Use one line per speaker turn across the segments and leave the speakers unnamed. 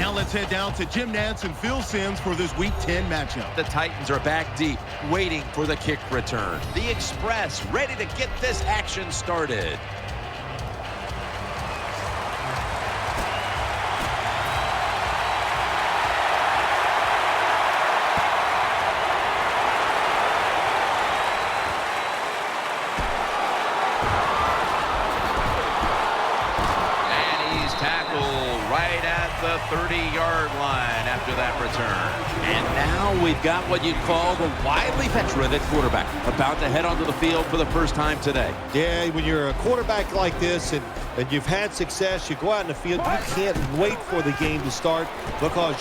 Now let's head down to Jim Nantz and Phil Simms for this Week 10 matchup.
The Titans are back deep, waiting for the kick return. The Express ready to get this action started.
The 30-yard line after that return.
And now we've got what you'd call the wily veteran at quarterback, about to head onto the field for the first time today.
Yeah, when you're a quarterback like this and you've had success, you go out in the field, you can't wait for the game to start because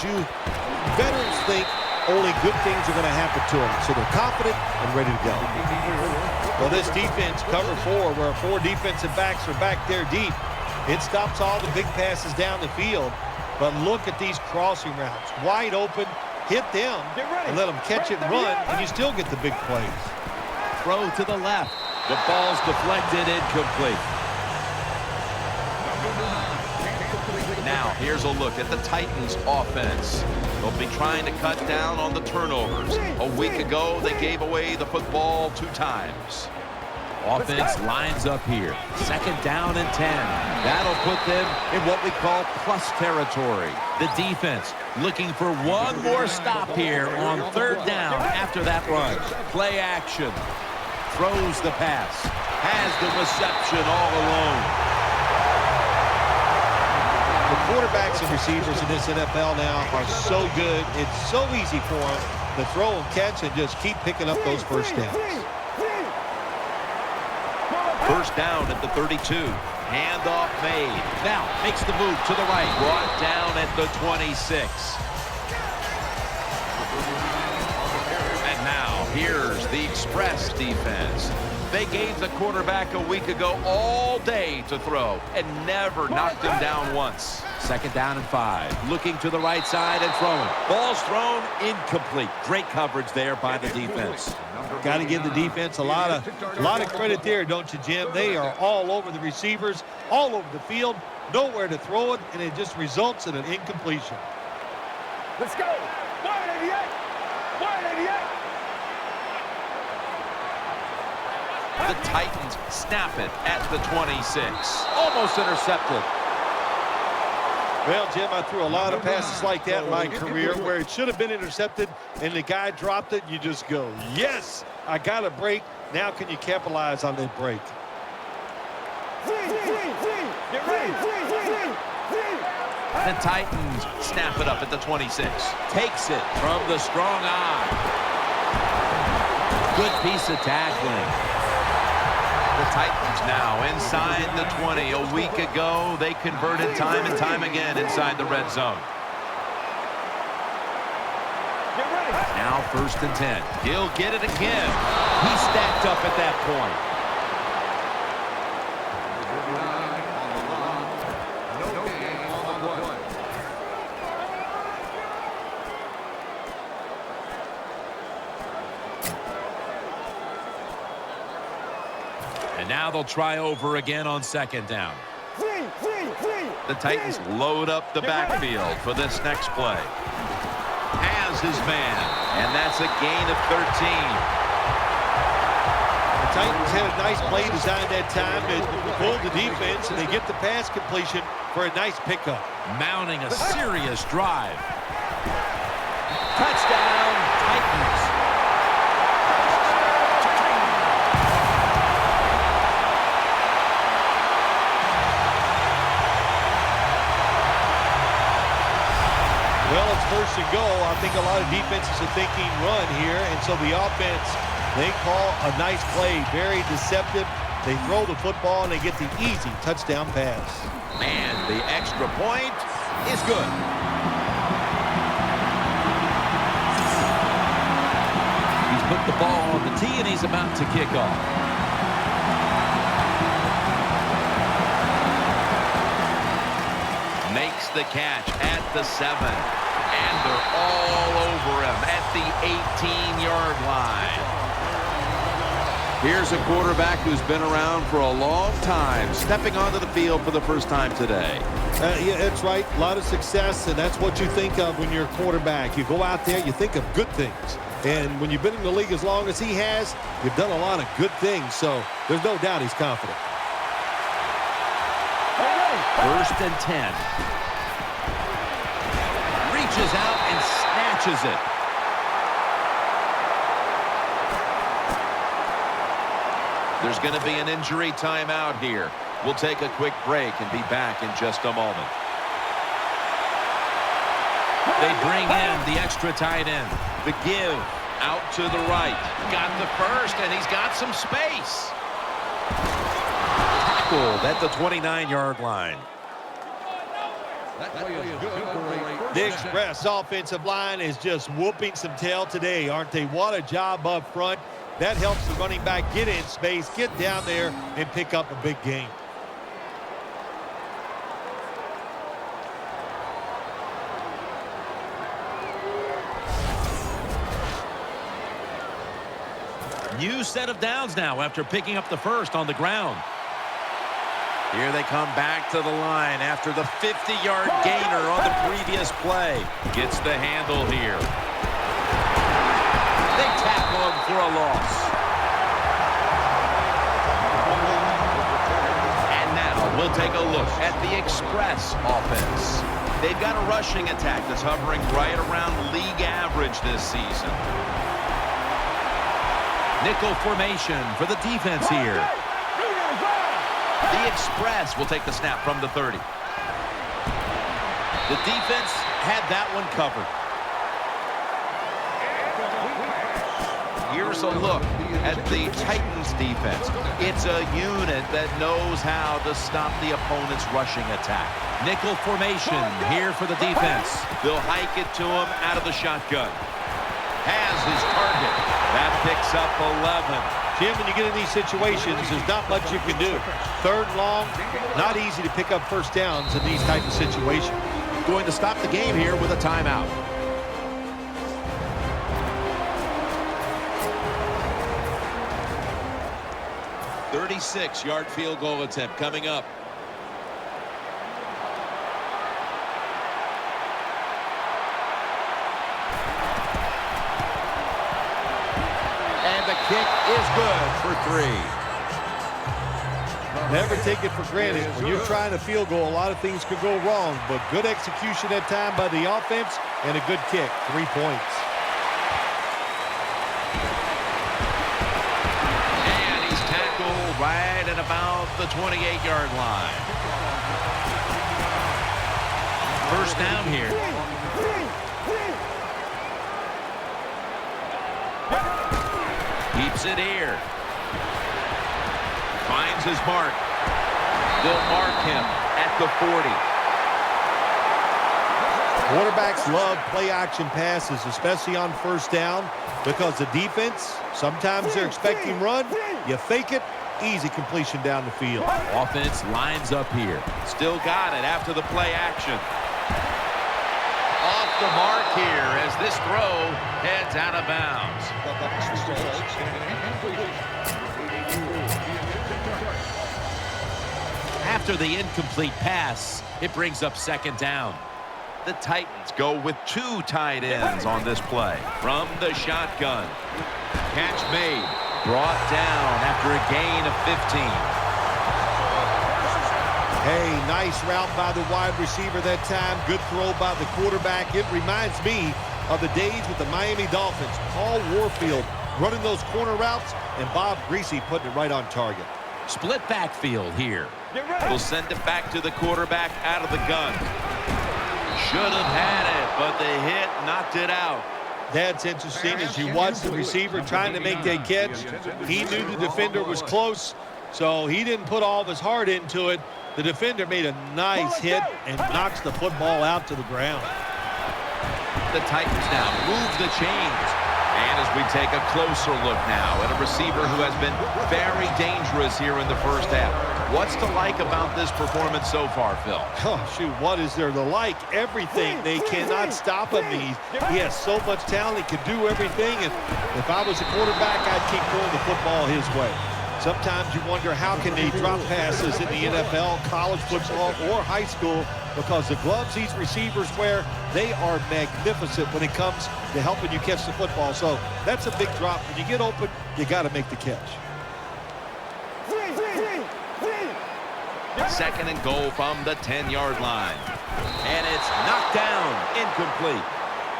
veterans think only good things are going to happen to them. So they're confident and ready to go.
Well, this defense, cover 4, where 4 defensive backs are back there deep, it stops all the big passes down the field. But look at these crossing routes. Wide open, hit them, and let them catch it and run, and you still get the big plays.
Throw to the left. The ball's deflected, incomplete. Now, here's a look at the Titans' offense. They'll be trying to cut down on the turnovers. A week ago, they gave away the football 2 times. Offense lines up here. 2nd down and 10. That'll put them in what we call plus territory. The defense looking for one more stop here on 3rd down after that run. Play action. Throws the pass. Has the reception all alone.
The quarterbacks and receivers in this NFL now are so good. It's so easy for them to throw and catch and just keep picking up those first downs.
1st down at the 32. Handoff made. Now makes the move to the right. Brought down at the 26. And now here's the Express defense. They gave the quarterback a week ago all day to throw and never knocked him down once. 2nd down and 5. Looking to the right side and throwing. Ball's thrown, incomplete. Great coverage there by the defense.
Got to give the defense a lot of credit there, don't you, Jim? They are all over the receivers, all over the field, nowhere to throw it, and it just results in an incompletion.
Let's go. 188. 188.
The Titans snap it at the 26. Almost intercepted.
Well, Jim, I threw a lot of passes like that in my career where it should have been intercepted and the guy dropped it. You just go, yes, I got a break. Now can you capitalize on that break?
Get ready.
The Titans snap it up at the 26. Takes it from the strong eye. Good piece of tackling. The Titans now inside the 20. A week ago, they converted time and time again inside the red zone. Now 1st and 10. He'll get it again. He's stacked up at that point. And now they'll try over again on 2nd down. The Titans load up the backfield for this next play. Has his man, and that's a gain of 13.
The Titans had a nice play design that time to pull the defense, and they get the pass completion for a nice pickup.
Mounting a serious drive. Touchdown, Titans.
Well, it's 1st and goal. I think a lot of defenses are thinking run here, and so the offense, they call a nice play, very deceptive. They throw the football, and they get the easy touchdown pass.
And the extra point is good. He's put the ball on the tee, and he's about to kick off. Makes the catch at the 7. And they're all over him at the 18-yard line.
Here's a quarterback who's been around for a long time, stepping onto the field for the first time today.
Yeah, that's right. A lot of success, and that's what you think of when you're a quarterback. You go out there, you think of good things. And when you've been in the league as long as he has, you've done a lot of good things. So there's no doubt he's confident.
First and 10. Reaches out and snatches it. There's going to be an injury timeout here. We'll take a quick break and be back in just a moment. They bring in the extra tight end. The give out to the right. Got the first, and he's got some space. Tackled at the 29-yard line.
The Express offensive line is just whooping some tail today, aren't they? What a job up front. That helps the running back get in space, get down there, and pick up a big gain.
New set of downs now after picking up the first on the ground. Here they come back to the line after the 50-yard gainer on the previous play. Gets the handle here. They tackle him for a loss. And now we'll take a look at the Express offense. They've got a rushing attack that's hovering right around league average this season. Nickel formation for the defense here. The Express will take the snap from the 30. The defense had that one covered. Here's a look at the Titans defense. It's a unit that knows how to stop the opponent's rushing attack. Nickel formation here for the defense. They'll hike it to him out of the shotgun. Has his target. That picks up 11.
Jim, when you get in these situations, there's not much you can do. Third and long, not easy to pick up first downs in these type of situations.
Going to stop the game here with a timeout. .36-yard field goal attempt coming up. The kick is good for 3.
Never take it for granted. When you're trying a field goal, a lot of things could go wrong, but good execution that time by the offense and a good kick. 3 points.
And he's tackled right at about the 28-yard line. First down here. Keeps it here. Finds his mark. They'll mark him at the 40.
Quarterbacks love play-action passes, especially on first down, because the defense, sometimes they're expecting run. You fake it, easy completion down the field.
Offense lines up here. Still got it after the play action. Off the mark here as this throw heads out of bounds. After the incomplete pass, it brings up second down. The Titans go with 2 tight ends on this play. From the shotgun. Catch made. Brought down after a gain of 15.
Hey, nice route by the wide receiver that time. Good throw by the quarterback. It reminds me of the days with the Miami Dolphins. Paul Warfield running those corner routes and Bob Greasy putting it right on target.
Split backfield here. We'll send it back to the quarterback out of the gun. Should have had it, but the hit knocked it out.
That's interesting as you watch the receiver trying to make that catch. He knew the defender was close, so he didn't put all of his heart into it. The defender made a nice hit and knocks the football out to the ground.
The Titans now move the chains.
And as we take a closer look now at a receiver who has been very dangerous here in the first half. What's to like about this performance so far, Phil?
Oh, shoot, what is there to like? Everything. They cannot stop him. He has so much talent. He can do everything. And if I was a quarterback, I'd keep throwing the football his way. Sometimes you wonder how can they drop passes in the NFL, college football, or high school, because the gloves these receivers wear, they are magnificent when it comes to helping you catch the football. So that's a big drop. When you get open, you got to make the catch.
Second and goal from the 10-yard line. And it's knocked down, incomplete.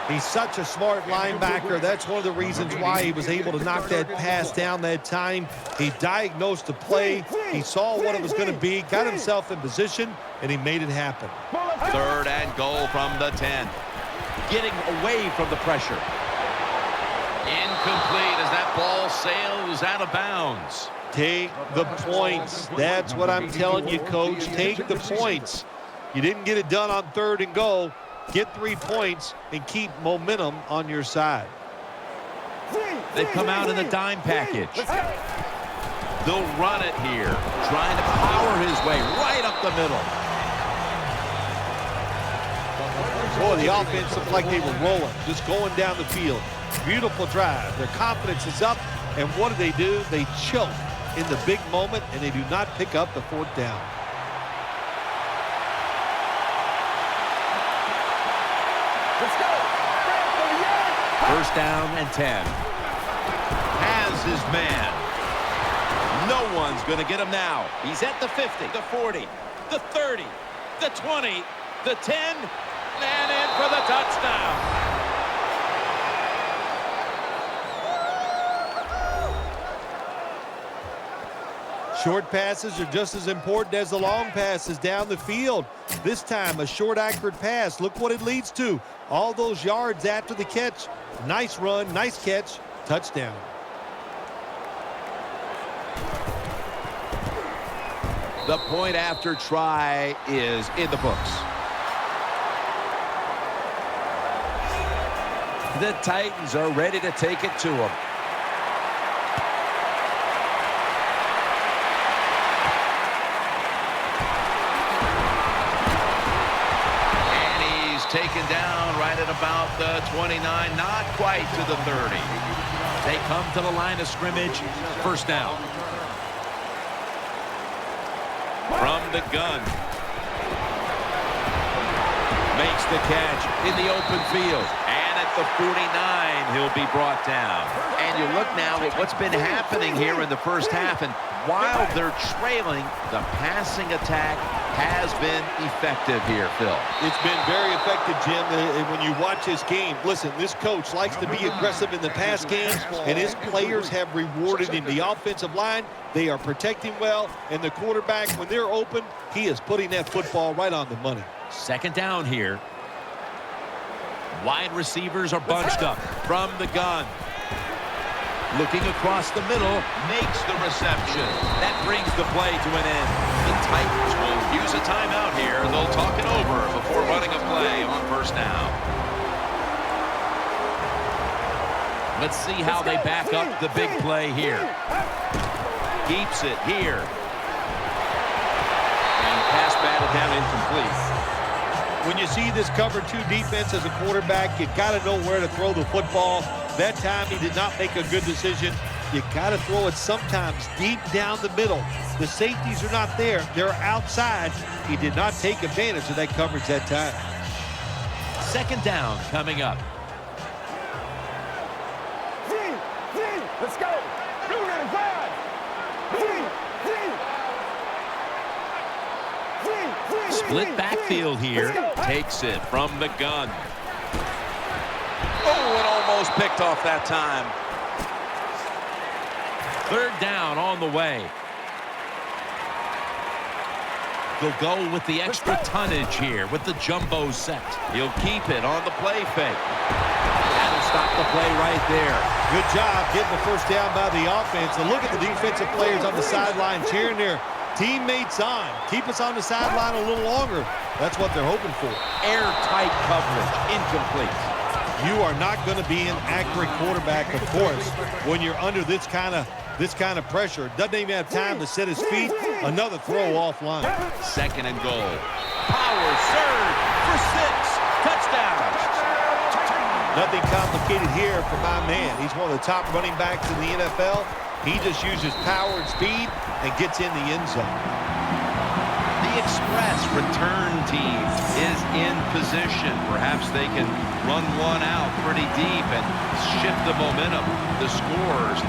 He's such a smart linebacker. That's one of the reasons why he was able to knock that pass down that time. He diagnosed the play. He saw what it was going to be, got himself in position, and he made it happen.
Third and goal from the 10.
Getting away from the pressure.
Incomplete as that ball sails out of bounds.
Take the points. That's what I'm telling you, Coach. Take the points. You didn't get it done on third and goal. Get 3 points and keep momentum on your side.
They've come out in the dime package.
They'll run it here, trying to power his way right up the middle.
Boy, the offense looked like they were rolling, just going down the field. Beautiful drive. Their confidence is up, and what do? They choke in the big moment, and they do not pick up the fourth down.
Let's go.
First down and 10.
Has his man. No one's going to get him now.
He's at the 50, the 40, the 30, the 20, the 10, and in for the touchdown.
Short passes are just as important as the long passes down the field. This time, a short, accurate pass. Look what it leads to. All those yards after the catch. Nice run, nice catch, touchdown.
The point after try is in the books. The Titans are ready to take it to him.
Taken down right at about the 29, not quite to the 30.
They come to the line of scrimmage, first down.
From the gun.
Makes the catch in the open field.
And at the 49, he'll be brought down. And you look now at what's been happening here in the first half, and while they're trailing, the passing attack has been effective here, Phil.
It's been very effective, Jim. And when you watch this game, listen, this coach likes to be aggressive in the pass game, and his players have rewarded him. The offensive line, they are protecting well, and the quarterback, when they're open, he is putting that football right on the money.
Second down here. Wide receivers are bunched up from the gun. Looking across the middle, makes the reception. That brings the play to an end.
The Titans will use a timeout here. They'll talk it over before running a play on first down.
Let's see how they back up the big play here.
Keeps it here.
And pass batted down incomplete.
When you see this cover 2 defense as a quarterback, you got to know where to throw the football. That time he did not make a good decision. You got to throw it sometimes deep down the middle. The safeties are not there. They're outside. He did not take advantage of that coverage that time.
Second down coming up.
Let's go.
Split backfield here.
Takes it from the gun. Oh, it almost picked off that time.
Third down on the way. He'll go with the extra tonnage here with the jumbo set.
He'll keep it on the play fake.
That'll stop the play right there.
Good job getting the first down by the offense. And look at the defensive players on the sideline cheering their teammates on. Keep us on the sideline a little longer. That's what they're hoping for.
Airtight coverage, incomplete.
You are not going to be an accurate quarterback, of course, when you're under this kind of pressure. Doesn't even have time to set his feet. Another throw offline.
2nd and goal. Power surge for 6. Touchdown.
Nothing complicated here for my man. He's one of the top running backs in the NFL. He just uses power and speed and gets in the end zone.
The Express return team is in position. Perhaps they can run one out pretty deep and shift the momentum. The score's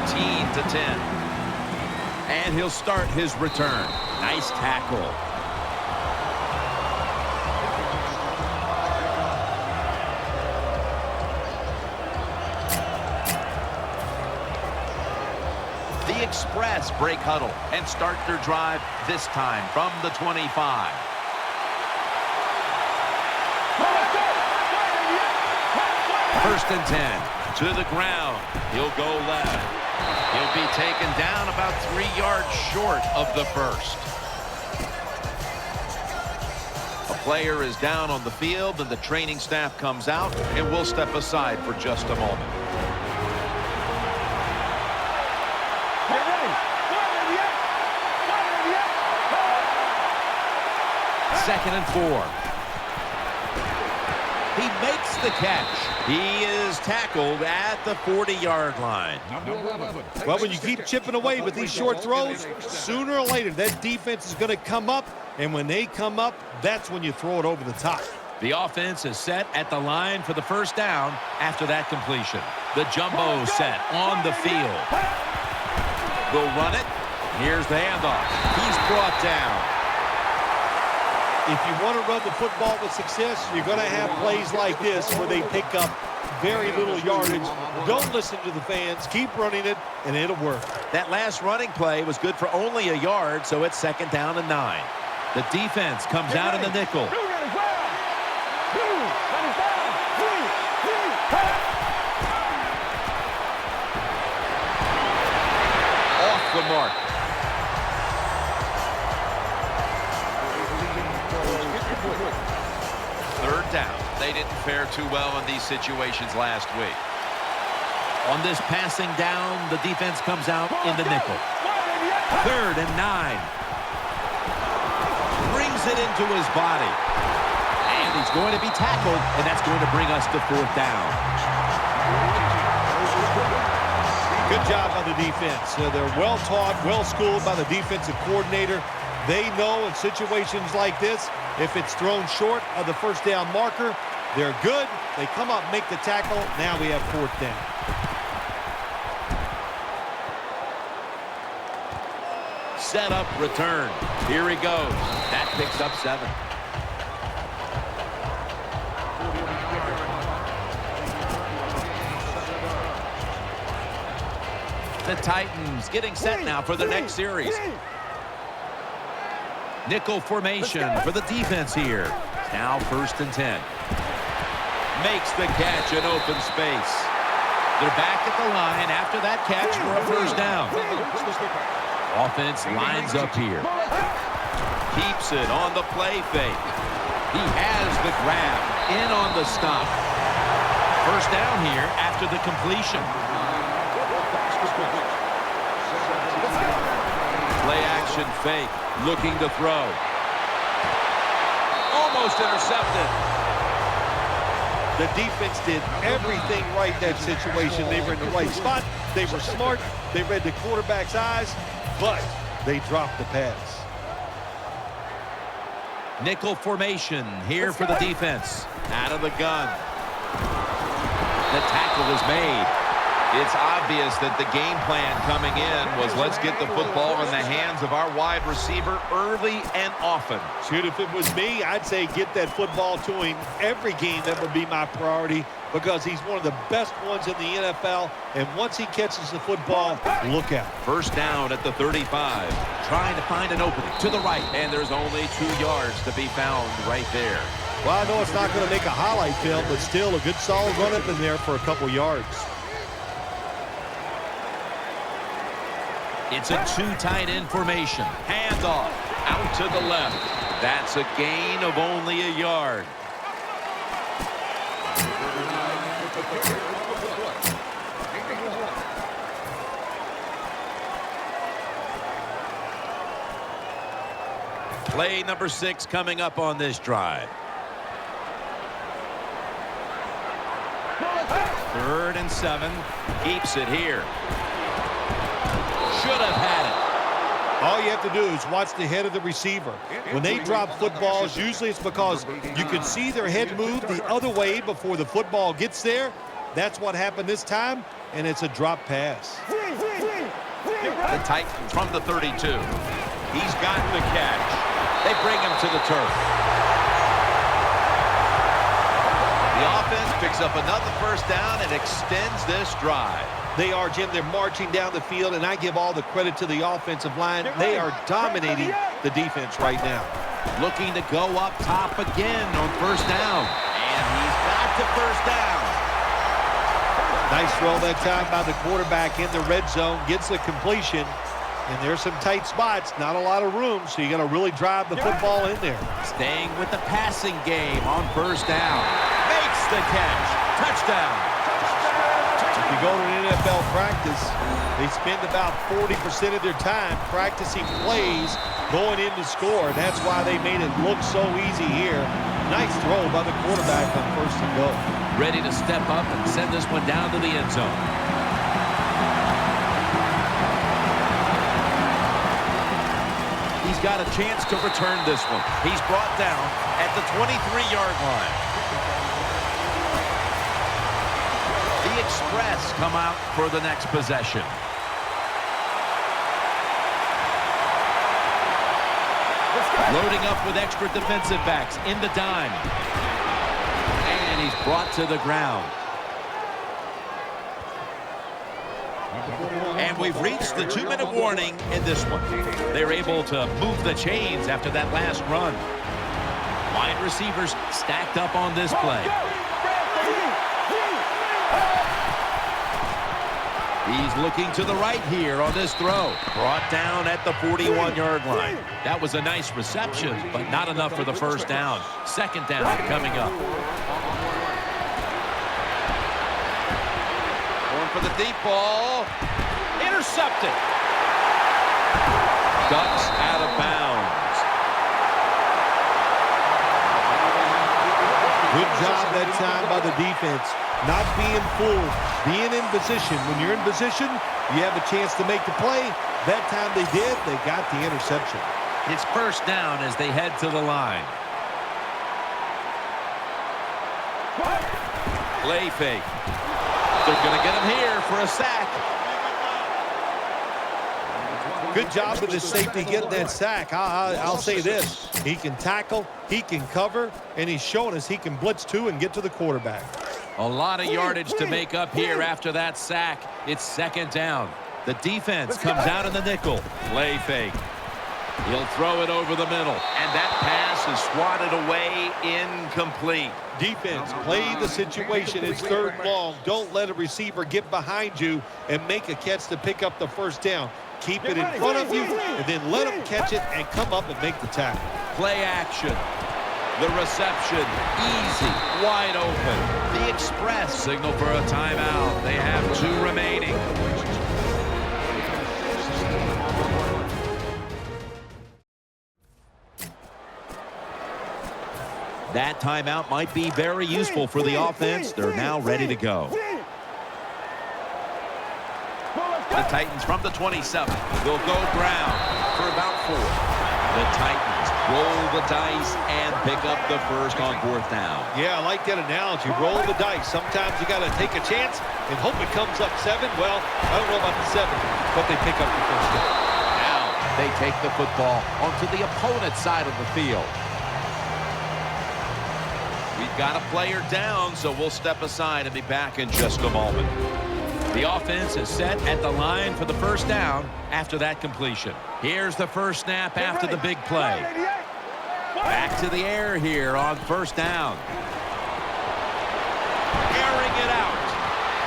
14-10. And he'll start his return. Nice tackle. The Express break huddle and start their drive this time from the 25. First and 10 to the ground. He'll go left. He'll be taken down about 3 yards short of the first. A player is down on the field and the training staff comes out, and we'll step aside for just a moment. Second and 4. He makes the catch. He is tackled at the 40-yard line.
Well, when you keep chipping away with these short throws, sooner or later that defense is going to come up, and when they come up, that's when you throw it over the top.
The offense is set at the line for the first down after that completion. The jumbo set on the field. They'll run it. Here's the handoff. He's brought down.
If you want to run the football with success, you're going to have plays like this where they pick up very little yardage. Don't listen to the fans. Keep running it, and it'll work.
That last running play was good for only a yard, so it's 2nd down and 9. The defense comes out in the nickel. Off the mark. Third down. They didn't fare too well in these situations last week. On this passing down, the defense comes out in the nickel. 3rd and 9. Brings it into his body. And he's going to be tackled, and that's going to bring us to 4th down.
Good job by the defense. They're well-taught, well-schooled by the defensive coordinator. They know in situations like this, if it's thrown short of the first down marker, they're good. They come up, make the tackle. Now we have 4th down.
Set up, return. Here he goes. That picks up 7. The Titans getting set now for the next series. Nickel formation for the defense here. Now 1st and 10. Makes the catch in open space. They're back at the line after that catch for a first down. Offense lines up here. Keeps it on the play fake. He has the grab. In on the stop. First down here after the completion. Play action fake. Looking to throw. Almost intercepted.
The defense did everything right in that situation. They were in the right spot. They were smart. They read the quarterback's eyes, but they dropped the pass.
Nickel formation here for the defense. Out of the gun. The tackle is made. It's obvious that the game plan coming in was let's get the football in the hands of our wide receiver early and often.
Shoot, if it was me, I'd say get that football to him every game. That would be my priority because he's one of the best ones in the NFL. And once he catches the football, look out.
First down at the 35. Trying to find an opening to the right. And there's only 2 yards to be found right there.
Well, I know it's not going to make a highlight film, but still a good solid run up in there for a couple yards.
It's a 2 tight end formation. Handoff out to the left. That's a gain of only a yard. Play number 6 coming up on this drive. 3rd and 7. Keeps it here. Should have had it.
All you have to do is watch the head of the receiver. When they drop footballs, usually it's because you can see their head move the other way before the football gets there. That's what happened this time, and it's a drop pass.
The Titans from the 32.
He's got the catch. They bring him to the turf.
The offense picks up another first down and extends this drive.
They are, Jim. They're marching down the field, and I give all the credit to the offensive line. They are dominating the defense right now.
Looking to go up top again on first down. And he's got to first down.
Nice throw that time by the quarterback in the red zone. Gets the completion. And there's some tight spots, not a lot of room, so you got to really drive the football in there.
Staying with the passing game on first down. Makes the catch. Touchdown.
If you go to an NFL practice, they spend about 40% of their time practicing plays going in to score. That's why they made it look so easy here. Nice throw by the quarterback on first and goal.
Ready to step up and send this one down to the end zone. He's got a chance to return this one. He's brought down at the 23-yard line. The Express come out for the next possession. Loading up with extra defensive backs in the dime. And he's brought to the ground. And we've reached the 2-minute warning in this one. They're able to move the chains after that last run. Wide receivers stacked up on this play. He's looking to the right here on this throw. Brought down at the 41-yard line. That was a nice reception, but not enough for the first down. Second down coming up.
Going for the deep ball. Intercepted.
Ducks out of bounds.
Good job that time by the defense. Not being fooled, being in position. When you're in position, you have a chance to make the play. That time they did. They got the interception.
It's first down as they head to the line. Play fake. They're going to get him here for a sack.
Good job with his safety getting that sack. I'll say this. He can tackle, he can cover, and he's showing us he can blitz too and get to the quarterback.
A lot of yardage to make up here after that sack. It's second down. The defense comes out in the nickel. Play fake. He'll throw it over the middle.
And that pass is swatted away, incomplete.
Defense, play the situation. It's third and long. Don't let a receiver get behind you and make a catch to pick up the first down. Keep it in front of you, and then let them catch it and come up and make the tackle.
Play action. The reception, easy, wide open. The Express signal for a timeout. They have 2 remaining. That timeout might be very useful for the offense. They're now ready to go.
The Titans from the 27.
They'll go ground for about 4. The Titans roll the dice and pick up the first on fourth down.
Yeah, I like that analogy. Roll the dice. Sometimes you got to take a chance and hope it comes up 7. Well, I don't know about the 7, but they pick up the first down.
Now they take the football onto the opponent's side of the field.
We've got a player down, so we'll step aside and be back in just a moment.
The offense is set at the line for the first down after that completion. Here's the first snap after the big play. Back to the air here on first down. Airing it out.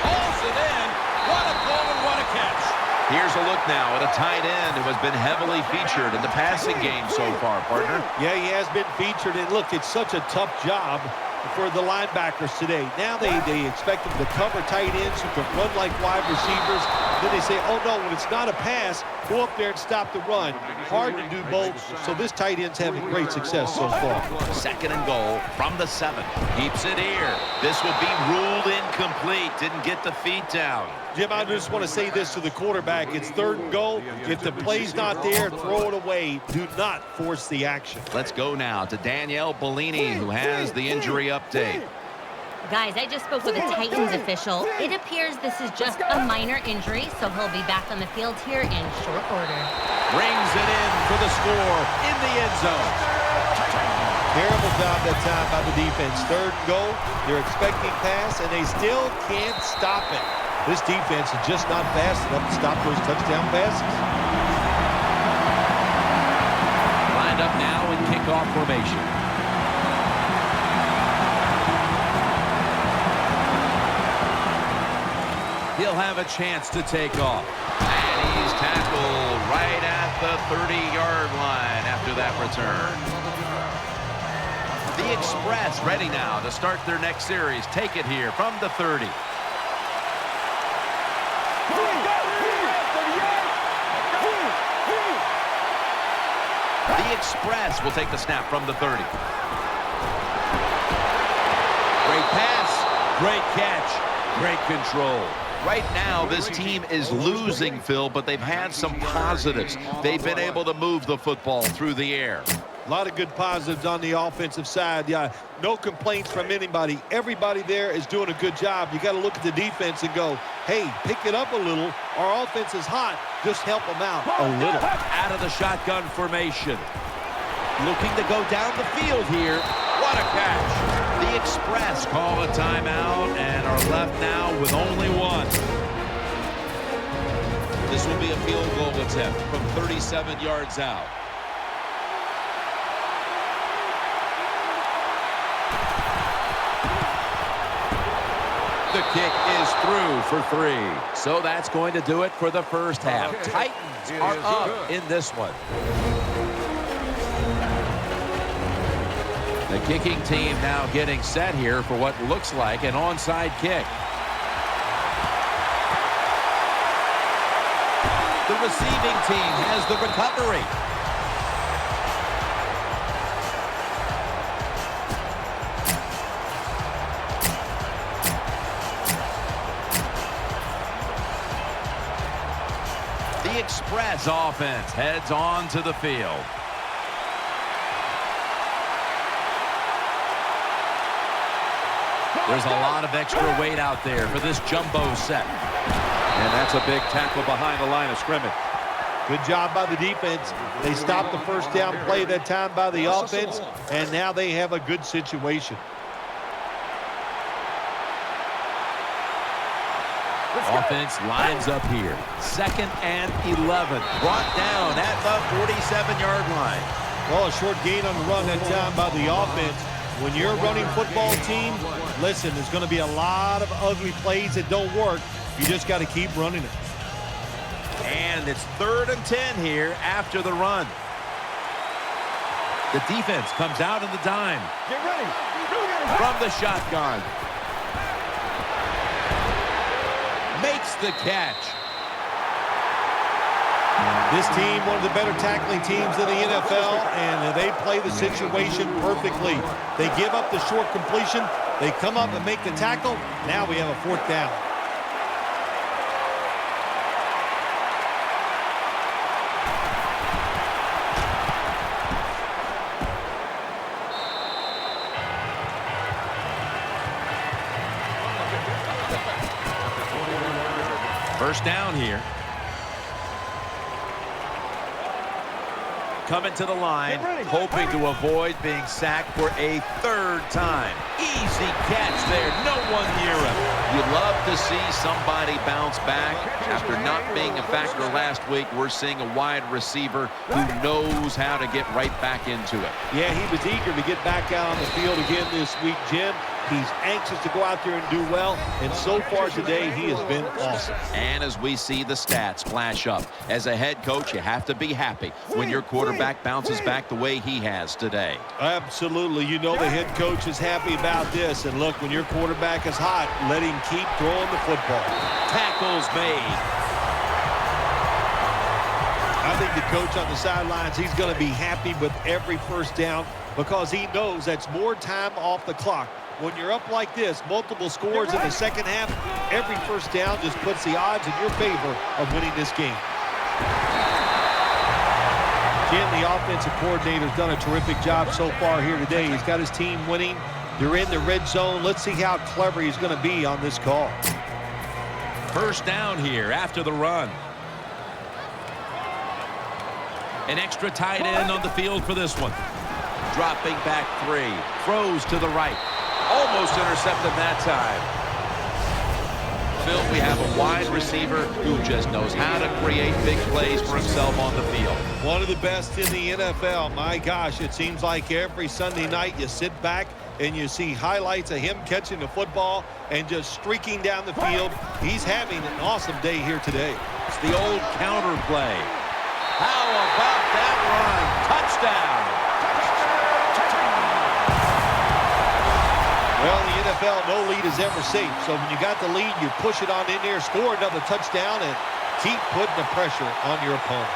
Hauls it in. What a goal and what a catch.
Here's a look now at a tight end who has been heavily featured in the passing game so far, partner.
Yeah, he has been featured. And look, it's such a tough job for the linebackers today. Now they expect them to cover tight ends who can run like wide receivers. Then they say, oh, no, when it's not a pass, go up there and stop the run. Hard to do both, so this tight end's having great success so far.
2nd and goal from the 7. Keeps it here. This will be ruled incomplete. Didn't get the feet down.
Jim, I just want to say this to the quarterback. It's 3rd and goal. If the play's not there, throw it away. Do not force the action.
Let's go now to Danielle Bellini, who has the injury update.
Guys, I just spoke with a Titans official. It appears this is just a minor injury, so he'll be back on the field here in short order.
Brings it in for the score in the end zone.
Terrible job that time by the defense. 3rd and goal. They're expecting pass, and they still can't stop it. This defense is just not fast enough to stop those touchdown passes.
Lined up now in kickoff formation. He'll have a chance to take off.
And he's tackled right at the 30-yard line after that return. The Express ready now to start their next series. Take it here from the 30. The Express will take the snap from the 30.
Great pass, great catch, great control.
Right now, this team is losing, Phil, but they've had some positives. They've been able to move the football through the air.
A lot of good positives on the offensive side. Yeah, no complaints from anybody. Everybody there is doing a good job. You got to look at the defense and go, hey, pick it up a little. Our offense is hot. Just help them out a little.
Out of the shotgun formation. Looking to go down the field here. What a catch.
The Express call a timeout and are left now with only one.
This will be a field goal attempt from 37 yards out. The kick is through for 3. So that's going to do it for the first half. Titans are up in this one. The kicking team now getting set here for what looks like an onside kick. The receiving team has the recovery.
The Express offense heads on to the field.
There's a lot of extra weight out there for this jumbo set. And that's a big tackle behind the line of scrimmage.
Good job by the defense. They stopped the first down play that time by the offense, and now they have a good situation.
Offense lines up here. 2nd and 11. Brought down at the 47-yard line.
Well, a short gain on the run that time by the offense. When you're a running football team, listen, there's going to be a lot of ugly plays that don't work. You just got to keep running it.
And it's 3rd and 10 here after the run. The defense comes out in the dime.
Get ready.
From the shotgun. Makes the catch.
This team, one of the better tackling teams in the NFL, and they play the situation perfectly. They give up the short completion. They come up and make the tackle. Now we have a 4th down.
First down here. Coming to the line, hoping to avoid being sacked for a 3rd time. Easy catch there, no one near him.
You love to see somebody bounce back. After not being a factor last week, we're seeing a wide receiver who knows how to get right back into it.
Yeah, he was eager to get back out on the field again this week, Jim.
He's anxious to go out there and do well, and so far today, he has been awesome.
And as we see the stats flash up, as a head coach, you have to be happy when your quarterback bounces back the way he has today.
Absolutely. You know the head coach is happy about this. And look, when your quarterback is hot, let him keep throwing the football.
Tackles made.
I think the coach on the sidelines, he's going to be happy with every first down because he knows that's more time off the clock. When you're up like this, multiple scores in the second half, every first down just puts the odds in your favor of winning this game. Jim, the offensive coordinator's done a terrific job so far here today. He's got his team winning. They're in the red zone. Let's see how clever he's going to be on this call.
First down here after the run. An extra tight end on the field for this one. Dropping back 3. Throws to the right. Almost intercepted that time. Phil, we have a wide receiver who just knows how to create big plays for himself on the field.
One of the best in the NFL. My gosh, it seems like every Sunday night you sit back and you see highlights of him catching the football and just streaking down the field. He's having an awesome day here today.
It's the old counter play. How about that run? Touchdown.
Well, in the NFL, no lead is ever safe. So when you got the lead, you push it on in there, score another touchdown, and keep putting the pressure on your opponent.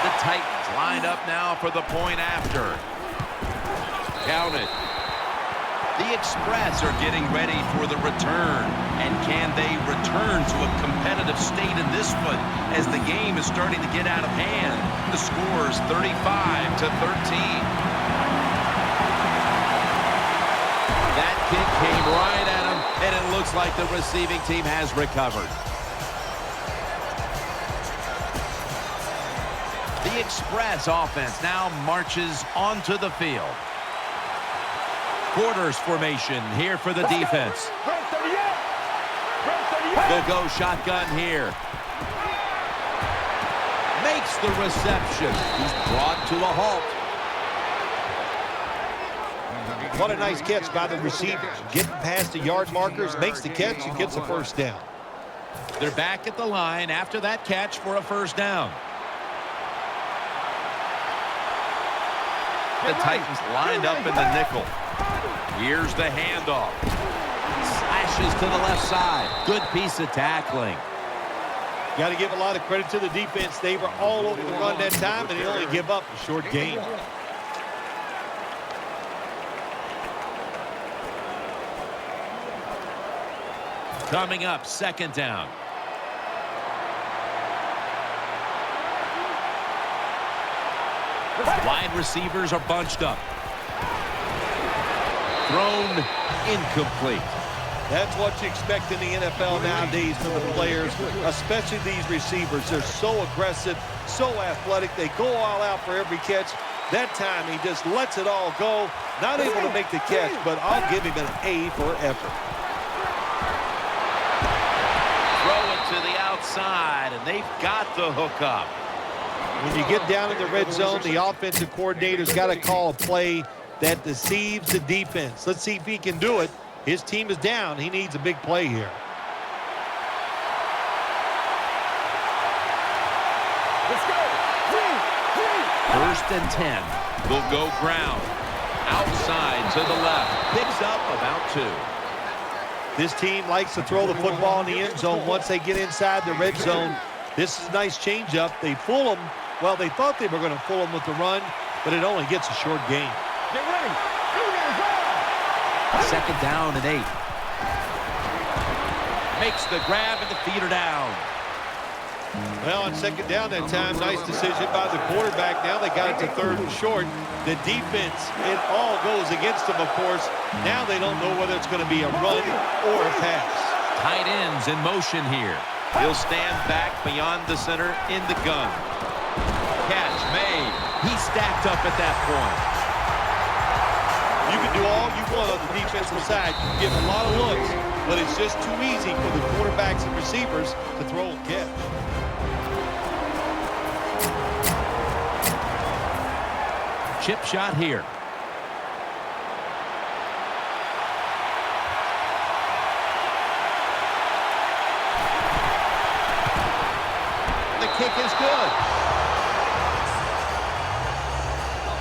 The Titans lined up now for the point after. Count it. The Express are getting ready for the return. And can they return to a competitive state in this one as the game is starting to get out of hand? The score is 35-13. That kick came right at him, and it looks like the receiving team has recovered. The Express offense now marches onto the field. Quarters formation here for the defense. They'll go shotgun here. Makes the reception. He's brought to a halt.
What a nice catch by the receiver. Getting past the yard markers, makes the catch, and gets a first down.
They're back at the line after that catch for a first down. The Titans lined up in the nickel. Here's the handoff. Slashes to the left side. Good piece of tackling.
Got to give a lot of credit to the defense. They were all over the run that time, and they only give up a short gain.
Coming up, second down. Wide receivers are bunched up. Thrown incomplete.
That's what you expect in the NFL nowadays from the players, especially these receivers. They're so aggressive, so athletic. They go all out for every catch. That time, he just lets it all go. Not able to make the catch, but I'll give him an A for effort.
Throw it to the outside, and they've got the hook up.
When you get down in the red zone, the offensive coordinator's got to call a play that deceives the defense. Let's see if he can do it. His team is down. He needs a big play here.
Let's go.
1st and 10. Will go ground. Outside to the left. Picks up about 2.
This team likes to throw the football in the end zone once they get inside the red zone. This is a nice changeup. They fool them. Well, they thought they were going to fool them with the run, but it only gets a short gain.
Get ready.
2nd down and 8. Makes the grab and the feeder down.
Well, on 2nd down that time, nice decision by the quarterback. Now they got it to 3rd and short. The defense, it all goes against them, of course. Now they don't know whether it's going to be a run or a pass.
Tight ends in motion here. He'll stand back beyond the center in the gun. Catch made. He's stacked up at that point.
You can do all you want on the defensive side. You can give a lot of looks, but it's just too easy for the quarterbacks and receivers to throw and catch.
Chip shot here.
kick is good.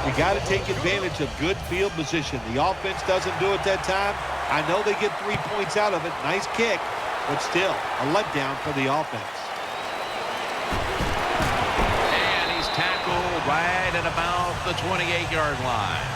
You got to take advantage of good field position. The offense doesn't do it that time. I know they get 3 points out of it. Nice kick, but still a letdown for the offense.
And he's tackled right at about the 28-yard line.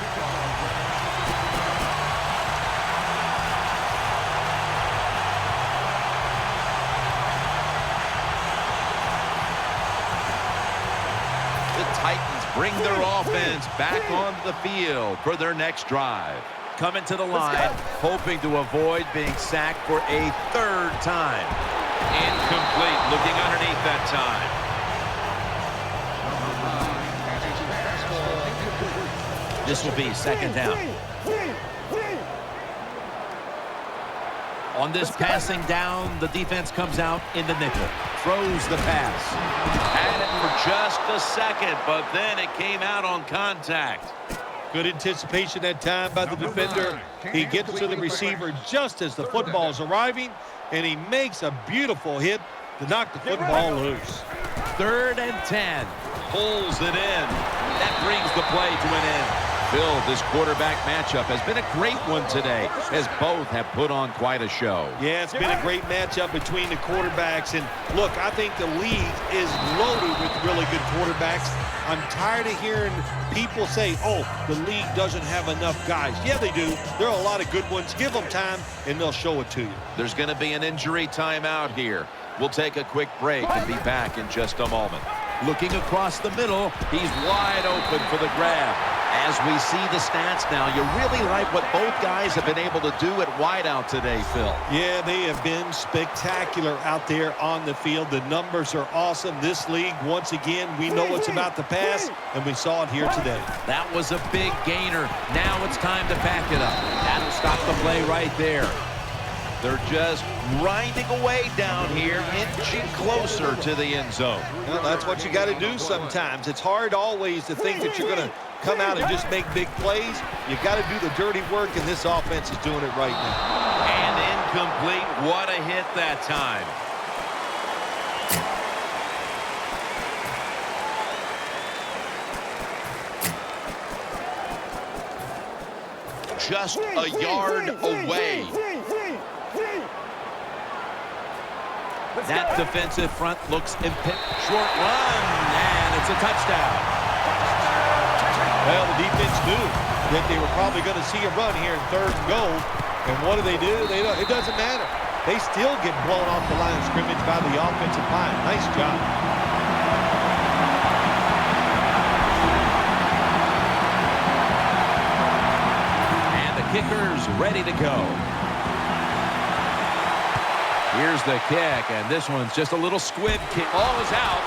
The Titans bring their offense back onto the field for their next drive.
Coming to the line, hoping to avoid being sacked for a third time.
Incomplete, looking underneath that time.
This will be second down. On this passing down, the defense comes out in the nickel. Throws the pass.
Had it for just a second, but then it came out on contact.
Good anticipation that time by the defender. He gets to the receiver just as the football is arriving, and he makes a beautiful hit to knock the football loose.
3rd and 10.
Pulls it in. That brings the play to an end. Bill, this quarterback matchup has been a great one today, as both have put on quite a show.
Yeah, it's been a great matchup between the quarterbacks. And look, I think the league is loaded with really good quarterbacks. I'm tired of hearing people say, oh, the league doesn't have enough guys. Yeah, they do. There are a lot of good ones. Give them time, and they'll show it to you.
There's going to be an injury timeout here. We'll take a quick break and be back in just a moment.
Looking across the middle, he's wide open for the grab.
As we see the stats now, you really like what both guys have been able to do at wideout today, Phil.
Yeah, they have been spectacular out there on the field. The numbers are awesome. This league, once again, we know it's about the pass, and we saw it here today.
That was a big gainer. Now it's time to back it up. That'll stop the play right there.
They're just grinding away down here, inching closer to the end zone.
Well, that's what you got to do sometimes. It's hard always to think that you're going to come out and just make big plays. You got to do the dirty work, and this offense is doing it right now.
And incomplete. What a hit that time. Just a yard away.
That defensive front looks short run, and it's a touchdown.
Well, the defense knew that they were probably going to see a run here in 3rd and goal. And what do? It doesn't matter. They still get blown off the line of scrimmage by the offensive line. Nice job.
And the kicker's ready to go. Here's the kick, and this one's just a little squib kick. Ball is out.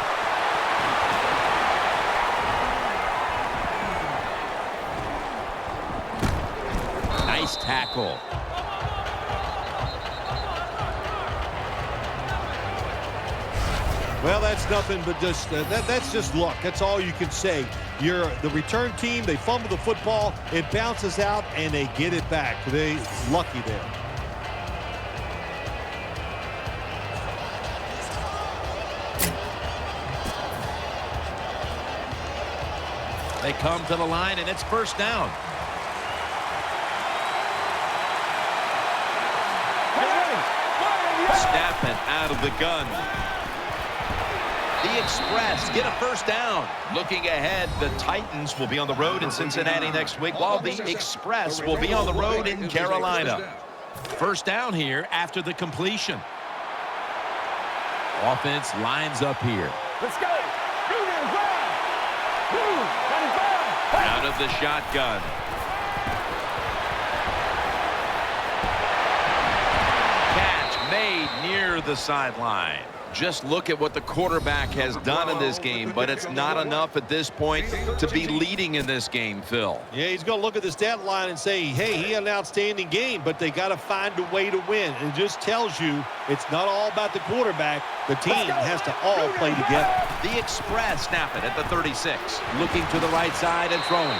Nice tackle.
Well, that's nothing but just that's just luck. That's all you can say. You're the return team. They fumble the football. It bounces out, and they get it back. They're lucky there.
They come to the line, and it's first down.
Snapping out of the gun. The Express get a first down. Looking ahead, the Titans will be on the road in Cincinnati next week, while the Express will be on the road in Carolina.
First down here after the completion. Offense lines up here.
Let's go.
Out of the shotgun. Catch made near the sideline. Just look at what the quarterback has done in this game, but it's not enough at this point to be leading in this game, Phil.
Yeah, he's going to look at the stat line and say, hey, he had an outstanding game, but they got to find a way to win. It just tells you it's not all about the quarterback. The team has to all play together.
The Express snap it at the 36.
Looking to the right side and throwing.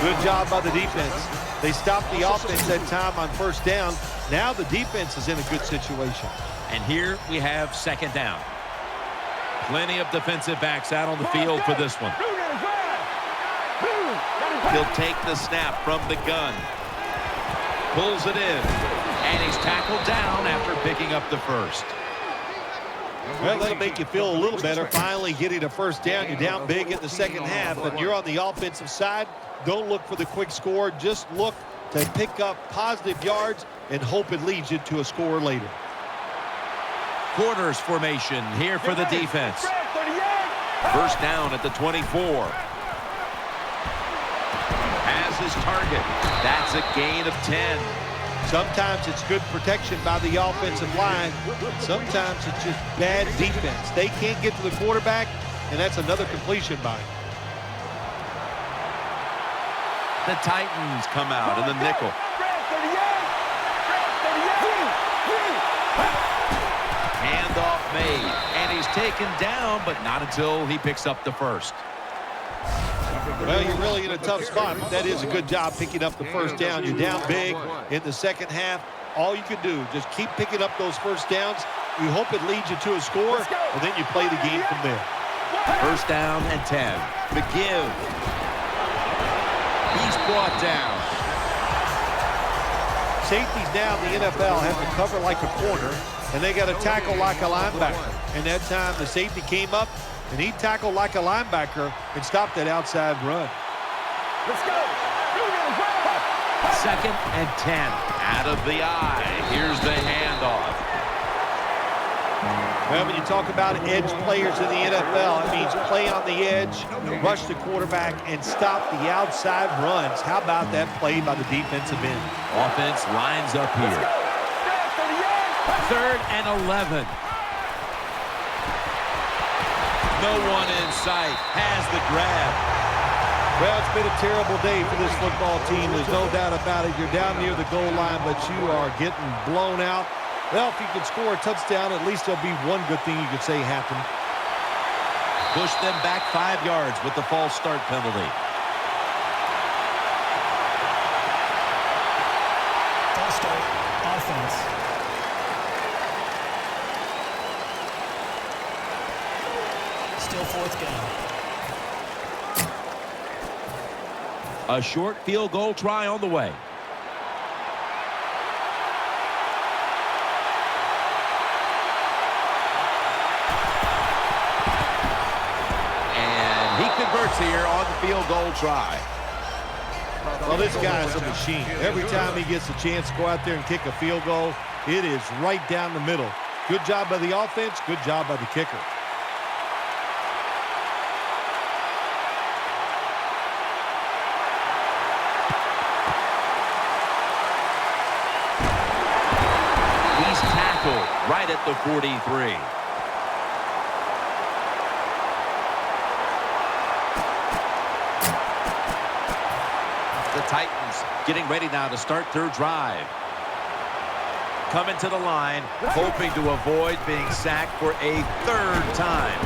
Good job by the defense. They stopped the offense that time on first down. Now the defense is in a good situation.
And here we have second down. Plenty of defensive backs out on the field for this one.
He'll take the snap from the gun. Pulls it in.
And he's tackled down after picking up the first.
Well, that'll make you feel a little better. Finally getting a first down. You're down big in the second half, but you're on the offensive side. Don't look for the quick score. Just look to pick up positive yards and hope it leads you to a score later.
Quarters formation here for the defense. First down at the 24. Has his target. That's a gain of 10.
Sometimes it's good protection by the offensive line. Sometimes it's just bad defense. They can't get to the quarterback, and that's another completion by him.
The Titans come out in the nickel.
Handoff made, and he's taken down, but not until he picks up the first.
Well, you're really in a tough spot, but that is a good job picking up the first down. You're down big in the second half. All you can do, just keep picking up those first downs. You hope it leads you to a score, and then you play the game from there.
First down and 10. McGill. He's brought down.
Safeties now in the NFL have to cover like a corner, and they got to tackle like a linebacker. And that time the safety came up, and he tackled like a linebacker and stopped that outside run.
Let's go.
Second and 10.
Out of the eye. Here's the handoff.
Well, when you talk about edge players in the NFL, it means play on the edge, rush the quarterback, and stop the outside runs. How about that play by the defensive end?
Offense lines up here. Third and 11. No one in sight. Has the grab.
Well, it's been a terrible day for this football team. There's no doubt about it. You're down near the goal line, but you are getting blown out. Well, if you can score a touchdown, at least there'll be one good thing you could say happened.
Push them back 5 yards with the false start penalty.
False start, offense. Still fourth down.
A short field goal try on the way. And he converts here on the field goal try.
Well, this guy's a machine. Every time he gets a chance to go out there and kick a field goal, it is right down the middle. Good job by the offense, good job by the kicker.
Right at the 43. The Titans getting ready now to start their drive. Coming to the line, hoping to avoid being sacked for a third time.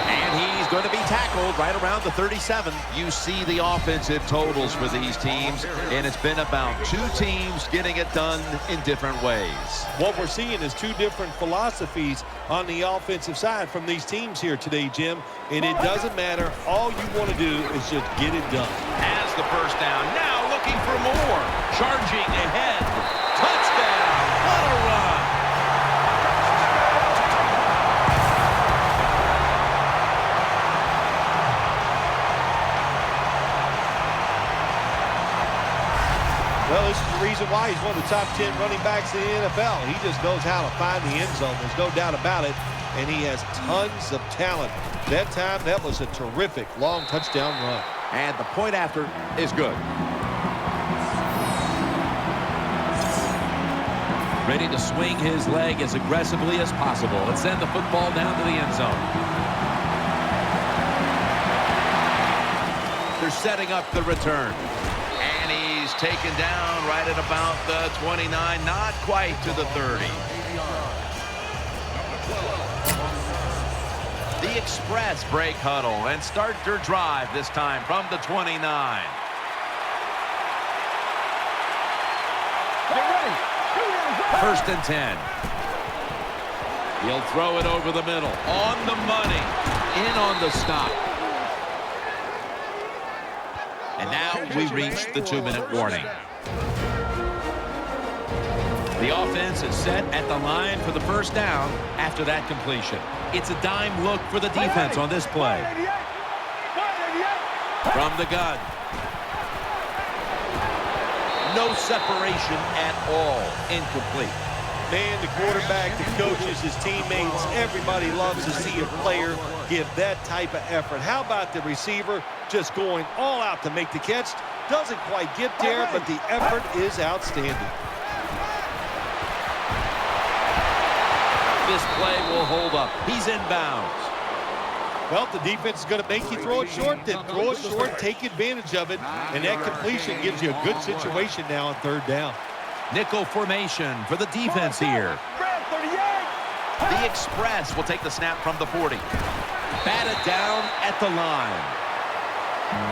And he's going to be tackled right around the 37.
You see the offensive totals for these teams, and it's been about two teams getting it done in different ways.
What we're seeing is two different philosophies on the offensive side from these teams here today, Jim. And it doesn't matter. All you want to do is just get it done.
Has the first down. Now looking for more. Charging ahead. Touchdown. What a run.
Well, this is the reason why he's one of the top 10 running backs in the NFL. He just knows how to find the end zone. There's no doubt about it. And he has tons of talent. That time, that was a terrific long touchdown run.
And the point after is good. Ready to swing his leg as aggressively as possible and send the football down to the end zone. They're setting up the return.
And he's taken down right at about the 29, not quite to the 30. The Express break huddle and start their drive this time from the 29.
First and 10. He'll throw it over the middle. On the money. In on the stop. And now we reach the 2-minute warning. The offense is set at the line for the first down after that completion. It's a dime look for the defense on this play. From the gun. No separation at all. Incomplete.
Man, the quarterback, the coaches, his teammates, everybody loves to see a player give that type of effort. How about the receiver just going all out to make the catch? Doesn't quite get there, but the effort is outstanding.
This play will hold up. He's inbounds.
Well, if the defense is going to make you throw it short, then throw it short, take advantage of it, and that completion gives you a good situation now on third down.
Nickel formation for the defense here.
The Express will take the snap from the 40.
Batted down at the line.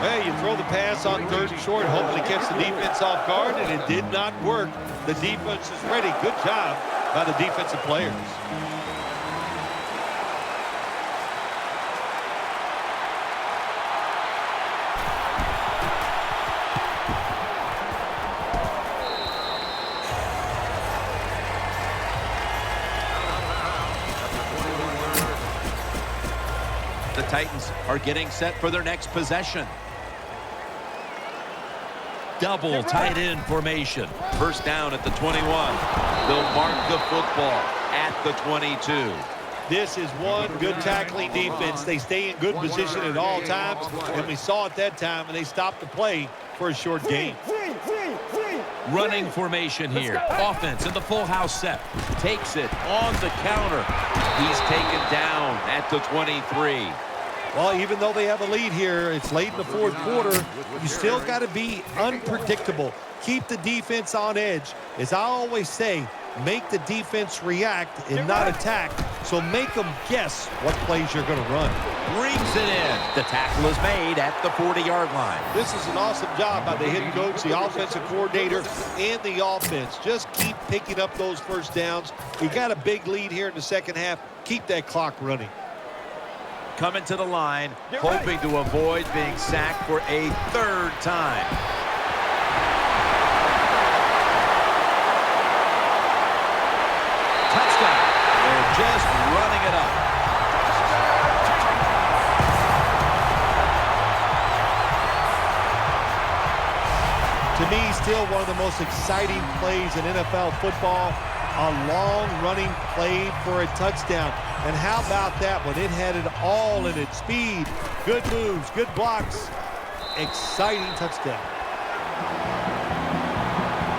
Hey, you throw the pass on third and short, hoping to catch the defense off guard, and it did not work. The defense is ready. Good job by the defensive players.
The Titans are getting set for their next possession. Double tight end formation. First down at the 21. They'll mark the football at the 22.
This is one good tackling defense. They stay in good position at all times, and we saw it that time, and they stopped the play for a short gain.
Running formation here. Offense in the full house set. Takes it on the counter. He's taken down at the 23.
Well, even though they have a lead here, it's late in the fourth quarter, you still got to be unpredictable. Keep the defense on edge. As I always say, make the defense react and not attack. So make them guess what plays you're going to run.
Brings it in. The tackle is made at the 40-yard line.
This is an awesome job by the head coach, the offensive coordinator, and the offense. Just keep picking up those first downs. You got a big lead here in the second half. Keep that clock running.
Coming to the line, hoping to avoid being sacked for a third time. Touchdown. They're just running it up.
To me, still one of the most exciting plays in NFL football. A long running play for a touchdown. And how about that one? It had it all in its speed. Good moves, good blocks. Exciting touchdown.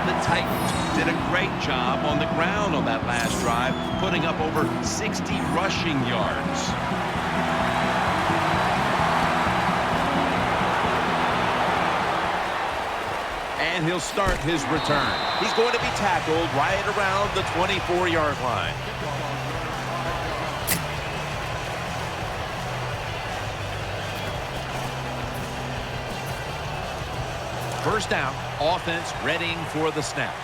The Titans did a great job on the ground on that last drive, putting up over 60 rushing yards. And he'll start his return. He's going to be tackled right around the 24-yard line. First down, offense readying for the snap.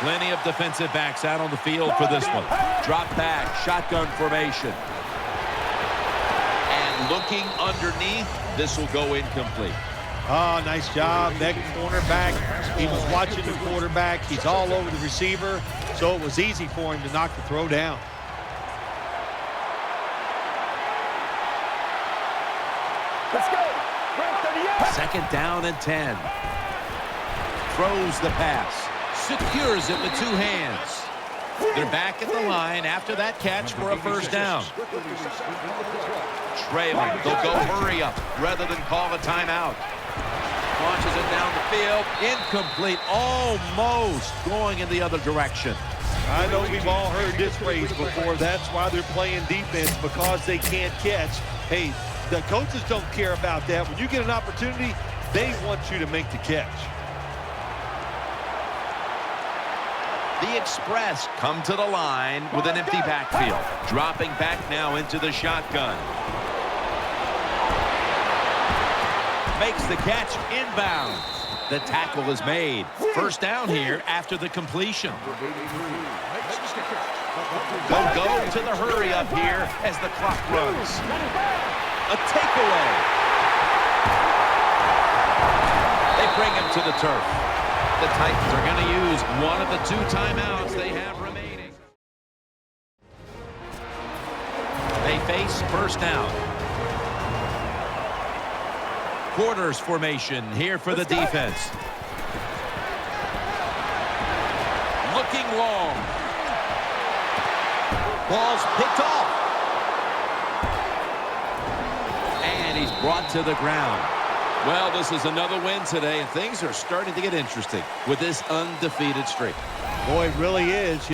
Plenty of defensive backs out on the field for this one. Drop back, shotgun formation. And looking underneath, this will go incomplete.
Oh, nice job. That cornerback, he was watching the quarterback. He's all over the receiver, so it was easy for him to knock the throw down.
Let's go.
Second down and 10. Throws the pass. Secures it with two hands. They're back at the line after that catch for a first down. Trailing. They'll go hurry up rather than call a timeout. Launches it down the field. Incomplete. Almost going in the other direction.
I know we've all heard this phrase before. That's why they're playing defense, because they can't catch. Hey, the coaches don't care about that. When you get an opportunity, they want you to make the catch.
The Express come to the line with an empty backfield. Dropping back now into the shotgun. Makes the catch inbounds. The tackle is made. First down here after the completion.
Don't go to the hurry up here as the clock runs. A takeaway. They bring him to the turf. The Titans are going to use one of the 2 timeouts they have remaining. They face first down. Quarters formation here for the defense. Looking long.
Ball's picked off.
And he's brought to the ground. Well, this is another win today, and things are starting to get interesting with this undefeated streak.
Boy, it really is.